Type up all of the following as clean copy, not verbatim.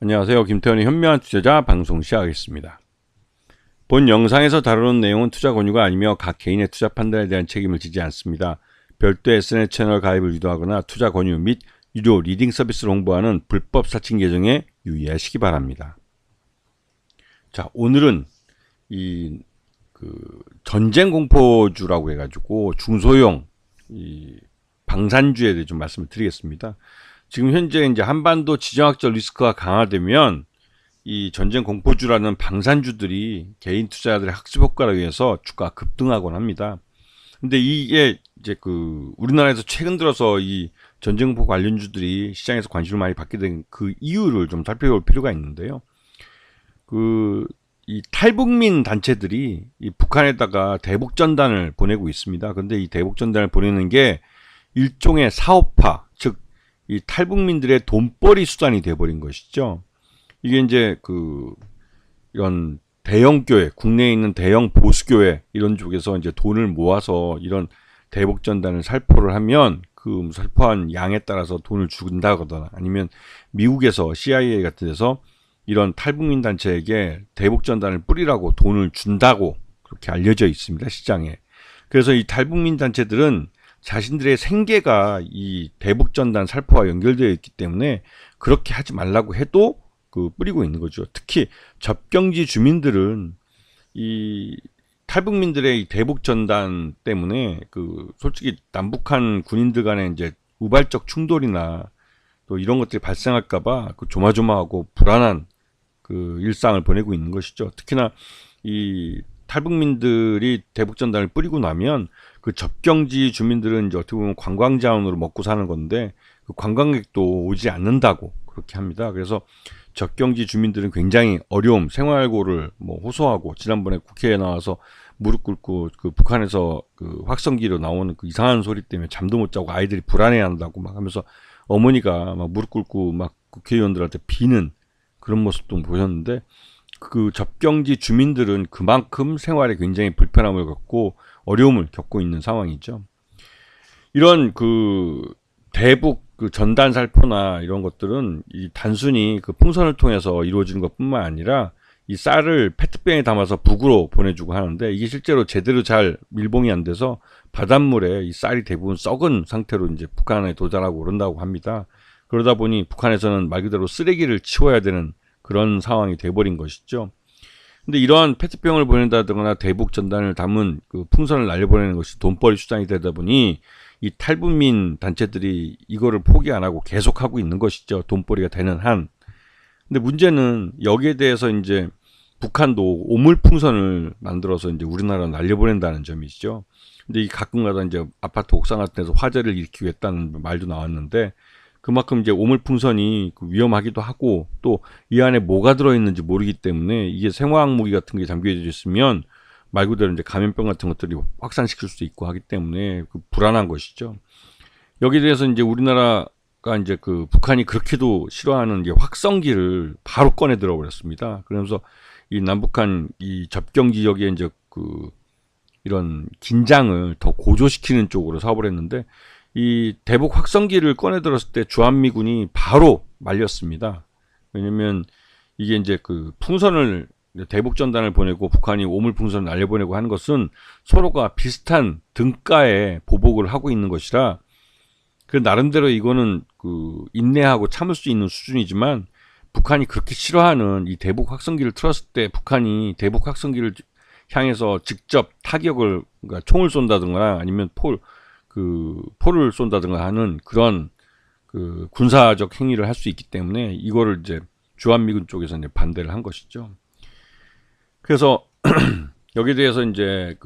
안녕하세요. 김태현의 현명한 투자자 방송 시작하겠습니다. 본 영상에서 다루는 내용은 투자 권유가 아니며 각 개인의 투자 판단에 대한 책임을 지지 않습니다. 별도의 SNS 채널 가입을 유도하거나 투자 권유 및 유료 리딩 서비스를 홍보하는 불법 사칭 계정에 유의하시기 바랍니다. 자, 오늘은 전쟁 공포주라고 해가지고 중소형 방산주에 대해 좀 말씀을 드리겠습니다. 지금 현재 이제 한반도 지정학적 리스크가 강화되면 이 전쟁 공포주라는 방산주들이 개인 투자자들의 학습 효과를 위해서 주가가 급등하곤 합니다. 근데 이게 이제 우리나라에서 최근 들어서 이 전쟁 공포 관련주들이 시장에서 관심을 많이 받게 된 그 이유를 좀 살펴볼 필요가 있는데요. 이 탈북민 단체들이 이 북한에다가 대북 전단을 보내고 있습니다. 근데 이 대북 전단을 보내는 게 일종의 사업화, 즉 이 탈북민들의 돈벌이 수단이 돼버린 것이죠. 이게 이제 이런 대형 교회, 국내에 있는 대형 보수교회 이런 쪽에서 이제 돈을 모아서 이런 대북 전단을 살포를 하면 그 살포한 양에 따라서 돈을 준다거나 아니면 미국에서 CIA 같은 데서 이런 탈북민 단체에게 대북 전단을 뿌리라고 돈을 준다고 그렇게 알려져 있습니다, 시장에. 그래서 이 탈북민 단체들은 자신들의 생계가 이 대북 전단 살포와 연결되어 있기 때문에 그렇게 하지 말라고 해도 뿌리고 있는 거죠. 특히 접경지 주민들은 이 탈북민들의 이 대북 전단 때문에 솔직히 남북한 군인들 간에 이제 우발적 충돌이나 또 이런 것들이 발생할까봐 조마조마하고 불안한 일상을 보내고 있는 것이죠. 특히나 이 탈북민들이 대북 전단을 뿌리고 나면 그 접경지 주민들은 이제 어떻게 보면 관광 자원으로 먹고 사는 건데 그 관광객도 오지 않는다고 그렇게 합니다. 그래서 접경지 주민들은 굉장히 어려움, 생활고를 호소하고 지난번에 국회에 나와서 무릎 꿇고 북한에서 확성기로 나오는 이상한 소리 때문에 잠도 못 자고 아이들이 불안해한다고 막 하면서 어머니가 막 무릎 꿇고 막 국회의원들한테 비는 그런 모습도 보셨는데 접경지 주민들은 그만큼 생활에 굉장히 불편함을 겪고 어려움을 겪고 있는 상황이죠. 이런 대북 전단 살포나 이런 것들은 단순히 풍선을 통해서 이루어지는 것뿐만 아니라 이 쌀을 페트병에 담아서 북으로 보내주고 하는데 이게 실제로 제대로 잘 밀봉이 안 돼서 바닷물에 이 쌀이 대부분 썩은 상태로 이제 북한에 도달하고 오른다고 합니다. 그러다 보니 북한에서는 말 그대로 쓰레기를 치워야 되는 그런 상황이 돼버린 것이죠. 근데 이러한 페트병을 보낸다거나 대북 전단을 담은 풍선을 날려보내는 것이 돈벌이 수단이 되다 보니 이 탈북민 단체들이 이거를 포기 안 하고 계속하고 있는 것이죠. 돈벌이가 되는 한. 근데 문제는 여기에 대해서 이제 북한도 오물풍선을 만들어서 이제 우리나라로 날려보낸다는 점이죠. 근데 이 가끔가다 이제 아파트 옥상 같은 데서 화재를 일으키고 했다는 말도 나왔는데 그만큼 이제 오물풍선이 위험하기도 하고 또 이 안에 뭐가 들어있는지 모르기 때문에 이게 생화학 무기 같은 게 잠겨져 있으면 말 그대로 이제 감염병 같은 것들이 확산시킬 수도 있고 하기 때문에 불안한 것이죠. 여기에 대해서 이제 우리나라가 이제 북한이 그렇게도 싫어하는 이제 확성기를 바로 꺼내 들어버렸습니다. 그러면서 이 남북한 이 접경 지역에 이제 이런 긴장을 더 고조시키는 쪽으로 사업을 했는데 이 대북 확성기를 꺼내 들었을 때 주한미군이 바로 말렸습니다. 왜냐면 이게 이제 풍선을 대북 전단을 보내고 북한이 오물풍선을 날려보내고 하는 것은 서로가 비슷한 등가에 보복을 하고 있는 것이라 나름대로 이거는 인내하고 참을 수 있는 수준이지만 북한이 그렇게 싫어하는 이 대북 확성기를 틀었을 때 북한이 대북 확성기를 향해서 직접 타격을 그러니까 총을 쏜다든가 아니면 포를 쏜다든가 하는 그런 군사적 행위를 할 수 있기 때문에 이거를 이제 주한미군 쪽에서 이제 반대를 한 것이죠. 그래서 여기에 대해서 이제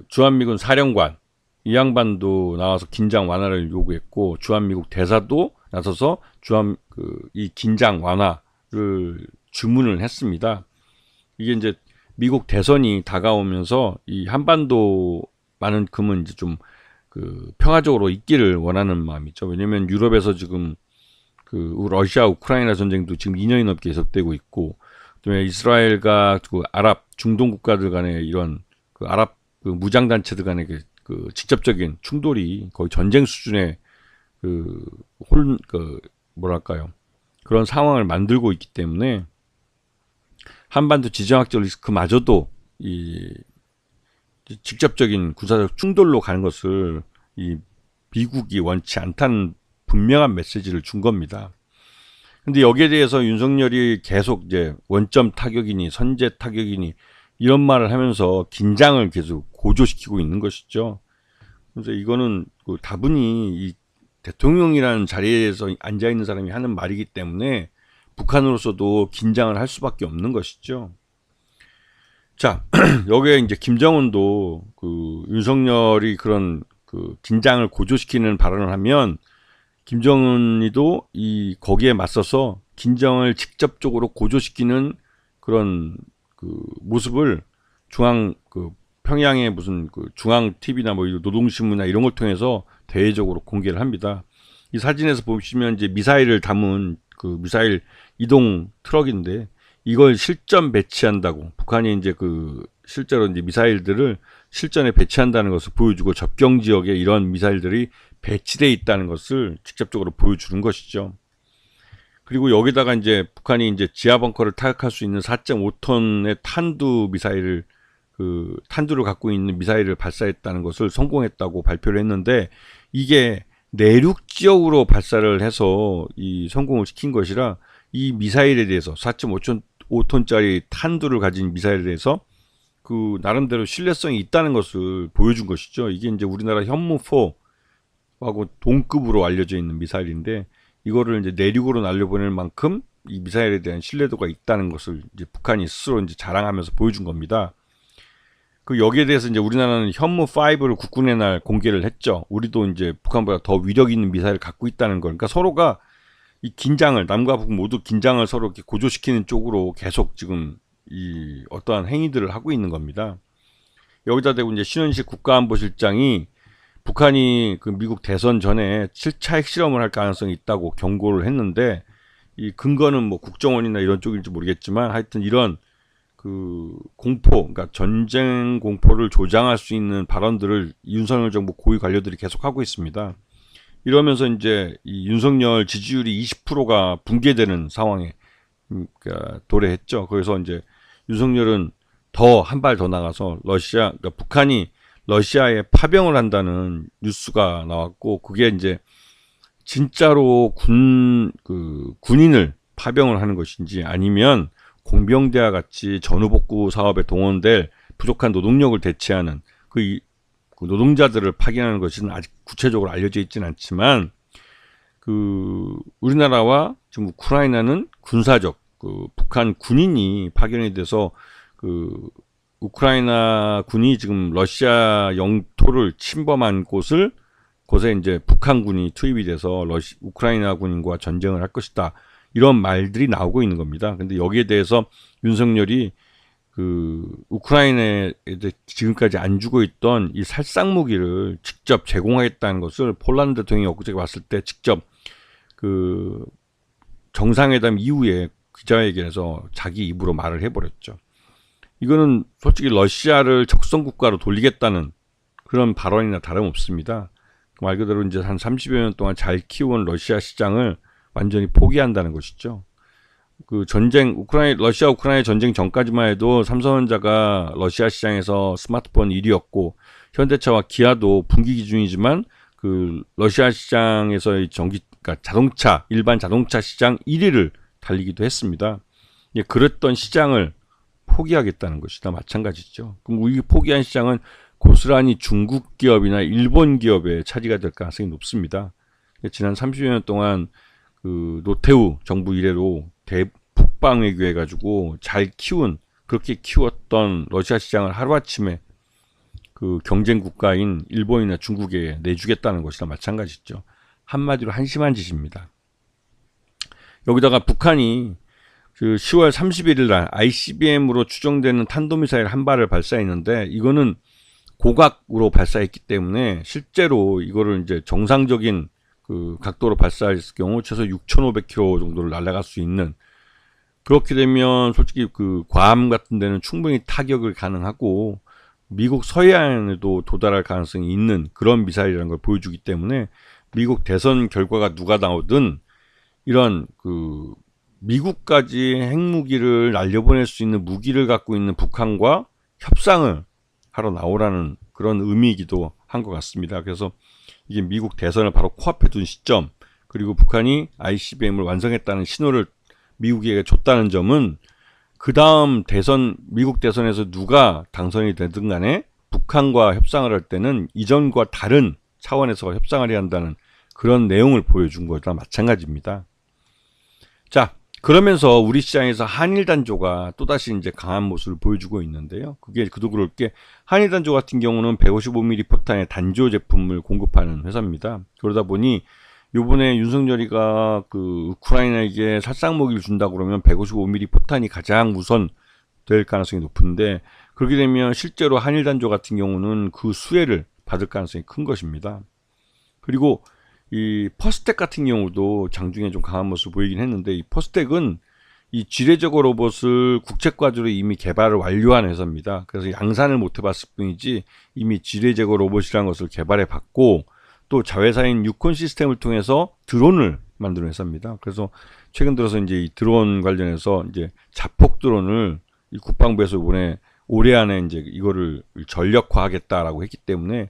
주한미군 사령관 이 양반도 나와서 긴장 완화를 요구했고 주한미국 대사도 나서서 이 긴장 완화를 주문을 했습니다. 이게 이제 미국 대선이 다가오면서 이 한반도만큼은 이제 좀 평화적으로 있기를 원하는 마음이죠. 왜냐면 유럽에서 지금 러시아 우크라이나 전쟁도 지금 2년이 넘게 계속되고 있고 그다음에 이스라엘과 아랍 중동 국가들 간의 이런 아랍 무장 단체들 간의 직접적인 충돌이 거의 전쟁 수준의 뭐랄까요 그런 상황을 만들고 있기 때문에 한반도 지정학적 리스크마저도 이 직접적인 군사적 충돌로 가는 것을 이 미국이 원치 않다는 분명한 메시지를 준 겁니다. 근데 여기에 대해서 윤석열이 계속 이제 원점 타격이니 선제 타격이니 이런 말을 하면서 긴장을 계속 고조시키고 있는 것이죠. 그래서 이거는 다분히 이 대통령이라는 자리에서 앉아 있는 사람이 하는 말이기 때문에 북한으로서도 긴장을 할 수밖에 없는 것이죠. 자, 여기에 이제 김정은도 윤석열이 그런 긴장을 고조시키는 발언을 하면 김정은이도 거기에 맞서서 긴장을 직접적으로 고조시키는 그런 모습을 평양의 무슨 중앙 TV나 뭐 노동신문이나 이런 걸 통해서 대외적으로 공개를 합니다. 이 사진에서 보시면 이제 미사일을 담은 미사일 이동 트럭인데 이걸 실전 배치한다고 북한이 이제 실제로 이제 미사일들을 실전에 배치한다는 것을 보여주고 접경 지역에 이런 미사일들이 배치되어 있다는 것을 직접적으로 보여주는 것이죠. 그리고 여기다가 이제 북한이 이제 지하 벙커를 타격할 수 있는 4.5톤의 탄두 미사일을 탄두를 갖고 있는 미사일을 발사했다는 것을 성공했다고 발표를 했는데 이게 내륙 지역으로 발사를 해서 이 성공을 시킨 것이라 이 미사일에 대해서 4.5톤짜리 탄두를 가진 미사일에 대해서 나름대로 신뢰성이 있다는 것을 보여준 것이죠. 이게 이제 우리나라 현무4하고 동급으로 알려져 있는 미사일인데 이거를 이제 내륙으로 날려보낼 만큼 이 미사일에 대한 신뢰도가 있다는 것을 이제 북한이 스스로 이제 자랑하면서 보여준 겁니다. 여기에 대해서 이제 우리나라는 현무5를 국군의 날 공개를 했죠. 우리도 이제 북한보다 더 위력 있는 미사일을 갖고 있다는 걸. 그러니까 서로가 이 긴장을, 남과 북 모두 긴장을 서로 이렇게 고조시키는 쪽으로 계속 지금 이 어떠한 행위들을 하고 있는 겁니다. 여기다 대고 이제 신원식 국가안보실장이 북한이 미국 대선 전에 7차 핵실험을 할 가능성이 있다고 경고를 했는데 이 근거는 뭐 국정원이나 이런 쪽일지 모르겠지만 하여튼 이런 공포, 그러니까 전쟁 공포를 조장할 수 있는 발언들을 윤석열 정부 고위 관료들이 계속하고 있습니다. 이러면서 이제 이 윤석열 지지율이 20%가 붕괴되는 상황에 도래했죠. 그래서 이제 윤석열은 한 발 더 나가서 그러니까 북한이 러시아에 파병을 한다는 뉴스가 나왔고 그게 이제 진짜로 군인을 파병을 하는 것인지 아니면 공병대와 같이 전후복구 사업에 동원될 부족한 노동력을 대체하는 노동자들을 파견하는 것은 아직 구체적으로 알려져 있지는 않지만 우리나라와 지금 우크라이나는 군사적 북한 군인이 파견이 돼서 우크라이나 군이 지금 러시아 영토를 침범한 곳에 이제 북한군이 투입이 돼서 우크라이나 군인과 전쟁을 할 것이다. 이런 말들이 나오고 있는 겁니다. 근데 여기에 대해서 윤석열이 우크라이나에 지금까지 안 주고 있던 이 살상 무기를 직접 제공하겠다는 것을 폴란드 대통령이 엊그제 왔을 때 직접 정상회담 이후에 기자회견에서 자기 입으로 말을 해버렸죠. 이거는 솔직히 러시아를 적성 국가로 돌리겠다는 그런 발언이나 다름없습니다. 말 그대로 이제 한 30여 년 동안 잘 키워온 러시아 시장을 완전히 포기한다는 것이죠. 러시아 우크라이나 전쟁 전까지만 해도 삼성전자가 러시아 시장에서 스마트폰 1위였고 현대차와 기아도 분기 기준이지만 러시아 시장에서의 그러니까 일반 자동차 시장 1위를 달리기도 했습니다. 그랬던 시장을 포기하겠다는 것이다 마찬가지죠. 그럼 이 포기한 시장은 고스란히 중국 기업이나 일본 기업의 차지가 될 가능성이 높습니다. 지난 30여 년 동안 노태우 정부 이래로 대북방 외교해가지고 그렇게 키웠던 러시아 시장을 하루아침에 경쟁 국가인 일본이나 중국에 내주겠다는 것이나 마찬가지죠. 한마디로 한심한 짓입니다. 여기다가 북한이 10월 31일 날 ICBM으로 추정되는 탄도미사일 한 발을 발사했는데 이거는 고각으로 발사했기 때문에 실제로 이거를 이제 정상적인 각도로 발사했을 경우 최소 6,500km 정도를 날아갈 수 있는 그렇게 되면 솔직히 괌 같은 데는 충분히 타격을 가능하고 미국 서해안에도 도달할 가능성이 있는 그런 미사일이라는 걸 보여주기 때문에 미국 대선 결과가 누가 나오든 이런 그 미국까지 핵무기를 날려보낼 수 있는 무기를 갖고 있는 북한과 협상을 하러 나오라는 그런 의미이기도 한 것 같습니다. 그래서 이게 미국 대선을 바로 코앞에 둔 시점, 그리고 북한이 ICBM을 완성했다는 신호를 미국에게 줬다는 점은 그 다음 대선, 미국 대선에서 누가 당선이 되든 간에 북한과 협상을 할 때는 이전과 다른 차원에서 협상을 해야 한다는 그런 내용을 보여준 거나 마찬가지입니다. 자, 그러면서 우리 시장에서 한일 단조가 또다시 이제 강한 모습을 보여주고 있는데요. 그게 그도 그럴 게 한일 단조 같은 경우는 155mm 포탄의 단조 제품을 공급하는 회사입니다. 그러다 보니 요번에 윤석열이가 그 우크라이나에게 살상무기를 준다 그러면 155mm 포탄이 가장 우선 될 가능성이 높은데, 그렇게 되면 실제로 한일 단조 같은 경우는 그 수혜를 받을 가능성이 큰 것입니다. 그리고 이 퍼스텍 같은 경우도 장중에 좀 강한 모습을 보이긴 했는데, 이 퍼스텍은 이 지뢰제거 로봇을 국책과제로 이미 개발을 완료한 회사입니다. 그래서 양산을 못 해봤을 뿐이지 이미 지뢰제거 로봇이라는 것을 개발해 봤고, 또 자회사인 유콘 시스템을 통해서 드론을 만드는 회사입니다. 그래서 최근 들어서 이제 이 드론 관련해서 이제 자폭 드론을 이 국방부에서 이번에 올해 안에 이제 이거를 전력화하겠다라고 했기 때문에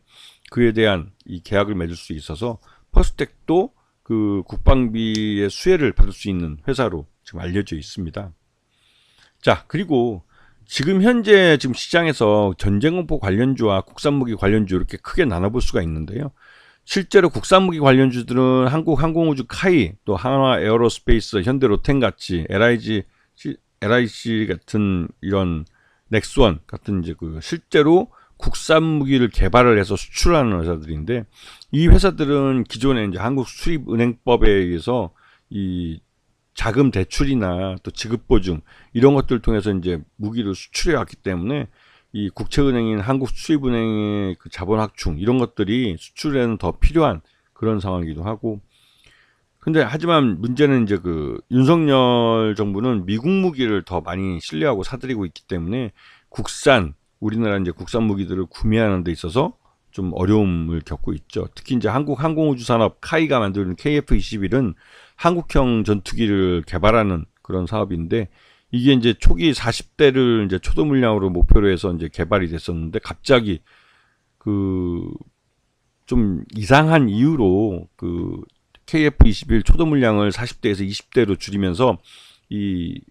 그에 대한 이 계약을 맺을 수 있어서 퍼스텍도 그 국방비의 수혜를 받을 수 있는 회사로 지금 알려져 있습니다. 자, 그리고 지금 현재 지금 시장에서 전쟁공포 관련주와 국산무기 관련주 이렇게 크게 나눠볼 수가 있는데요. 실제로 국산무기 관련주들은 한국항공우주 카이, 또 한화 에어로스페이스, 현대 로템 같이 LIC 같은 이런 넥스원 같은 이제 그 실제로 국산 무기를 개발을 해서 수출하는 회사들인데, 이 회사들은 기존에 이제 한국수입은행법에 의해서 이 자금 대출이나 또 지급 보증 이런 것들을 통해서 이제 무기를 수출해 왔기 때문에 이 국채은행인 한국수입은행의 그 자본 확충 이런 것들이 수출에는 더 필요한 그런 상황이기도 하고, 근데 하지만 문제는 이제 그 윤석열 정부는 미국 무기를 더 많이 신뢰하고 사들이고 있기 때문에 우리나라 이제 국산 무기들을 구매하는 데 있어서 좀 어려움을 겪고 있죠. 특히 이제 한국 항공우주 산업 카이가 만드는 KF-21은 한국형 전투기를 개발하는 그런 사업인데, 이게 이제 초기 40대를 이제 초도 물량으로 목표로 해서 이제 개발이 됐었는데, 갑자기 그 좀 이상한 이유로 그 KF-21 초도 물량을 40대에서 20대로 줄이면서 이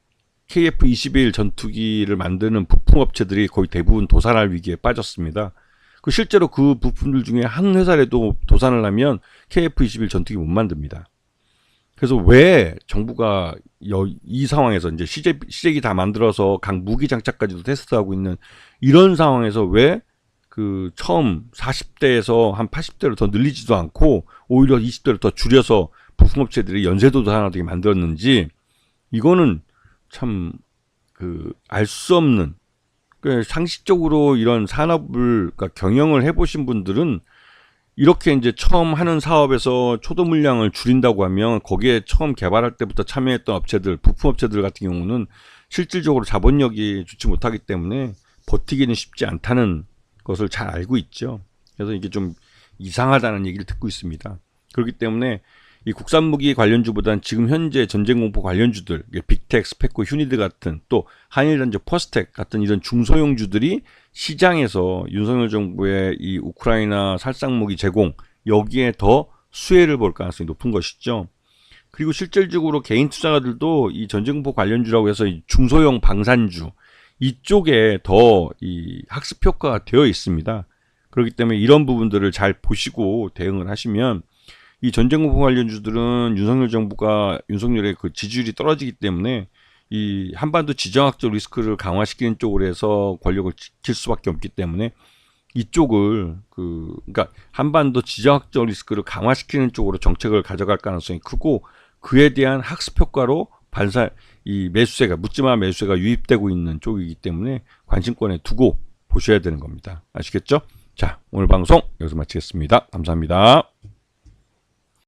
KF-21 전투기를 만드는 부품 업체들이 거의 대부분 도산할 위기에 빠졌습니다. 그 실제로 그 부품들 중에 한 회사라도 도산을 하면 KF-21 전투기 못 만듭니다. 그래서 왜 정부가 이 상황에서 이제 시제기 다 만들어서 각 무기 장착까지도 테스트하고 있는 이런 상황에서 왜 그 처음 40대에서 한 80대로 더 늘리지도 않고 오히려 20대로 더 줄여서 부품업체들이 연쇄도 도산하게 만들었는지, 이거는 참 그 알 수 없는, 그 상식적으로 이런 산업을 그러니까 경영을 해보신 분들은 이렇게 이제 처음 하는 사업에서 초도 물량을 줄인다고 하면 거기에 처음 개발할 때부터 참여했던 업체들, 부품업체들 같은 경우는 실질적으로 자본력이 좋지 못하기 때문에 버티기는 쉽지 않다는 것을 잘 알고 있죠. 그래서 이게 좀 이상하다는 얘기를 듣고 있습니다. 그렇기 때문에 이 국산무기 관련주보다는 지금 현재 전쟁공포 관련주들, 빅텍, 스페코, 휴니드 같은, 또 한일단조, 퍼스텍 같은 이런 중소형주들이 시장에서 윤석열 정부의 이 우크라이나 살상무기 제공, 여기에 더 수혜를 볼 가능성이 높은 것이죠. 그리고 실질적으로 개인 투자가들도 이 전쟁공포 관련주라고 해서 이 중소형 방산주 이쪽에 더 이 학습 효과가 되어 있습니다. 그렇기 때문에 이런 부분들을 잘 보시고 대응을 하시면, 이 전쟁공포 관련주들은 윤석열의 그 지지율이 떨어지기 때문에 이 한반도 지정학적 리스크를 강화시키는 쪽으로 해서 권력을 지킬 수밖에 없기 때문에 이쪽을 그러니까 한반도 지정학적 리스크를 강화시키는 쪽으로 정책을 가져갈 가능성이 크고, 그에 대한 학습 효과로 이 매수세가 묻지마 매수세가 유입되고 있는 쪽이기 때문에 관심권에 두고 보셔야 되는 겁니다. 아시겠죠? 자, 오늘 방송 여기서 마치겠습니다. 감사합니다.